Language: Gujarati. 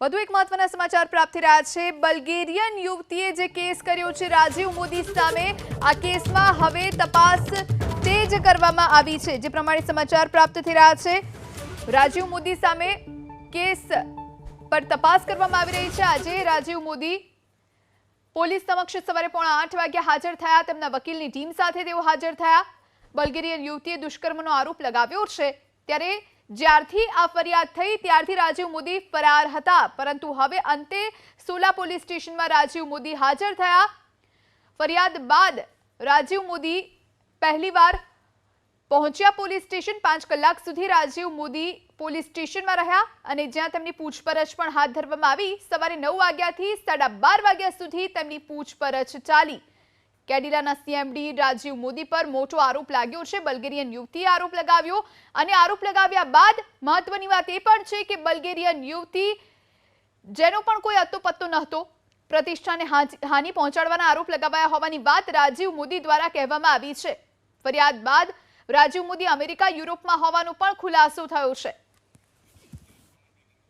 વધુ એક મહત્વના સમાચાર પ્રાપ્ત થઈ રહ્યા છે। બલ્ગેરિયન યુવતીએ જે કેસ કર્યો છે રાજીવ મોદી સામે, આ કેસમાં હવે તપાસ તેજ કરવામાં આવી છે। જે પ્રમાણે સમાચાર પ્રાપ્ત થઈ રહ્યા છે, રાજીવ મોદી સામે કેસ પર તપાસ કરવામાં આવી રહી છે। આજે રાજીવ મોદી પોલીસ સમક્ષ સવારે 8:30 વાગે હાજર થયા। તેમના વકીલની ટીમ સાથે તેઓ હાજર થયા। બલ્ગેરિયન યુવતીએ દુષ્કર્મનો આરોપ લગાવ્યો છે, ત્યારે જ્યારથી આ ફરિયાદ થઈ ત્યારથી રાજીવ મોદી ફરાર હતા, પરંતુ હવે અંતે સોલા પોલીસ સ્ટેશનમાં રાજીવ મોદી હાજર થયા। ફરિયાદ બાદ રાજીવ મોદી પહેલીવાર પહોંચ્યા પોલીસ સ્ટેશન। 5 કલાક સુધી રાજીવ મોદી પોલીસ સ્ટેશનમાં રહ્યા અને જ્યાં તેમની પૂછપરછ પણ હાથ ધરવામાં આવી। સવારે 9 વાગ્યાથી 12:30 વાગ્યા સુધી તેમની પૂછપરછ ચાલી। કેડિલાના સીએમડી રાજીવ મોદી પર મોટો આરોપ લાગ્યો છે। બલ્ગેરિયન યુવતીએ આરોપ લગાવ્યો અને આરોપ લગાવ્યા બાદ મહત્વની વાત એ પણ છે કે બલ્ગેરિયન યુવતી જેનો પણ કોઈ અતોપત્તો નહોતો, પ્રતિષ્ઠાને હાનિ પહોંચાડવાના આરોપ લગાવાયા હોવાની વાત રાજીવ મોદી દ્વારા કહેવામાં આવી છે। ફરિયાદ બાદ રાજીવ મોદી અમેરિકા, યુરોપમાં હોવાનો પણ ખુલાસો થયો છે।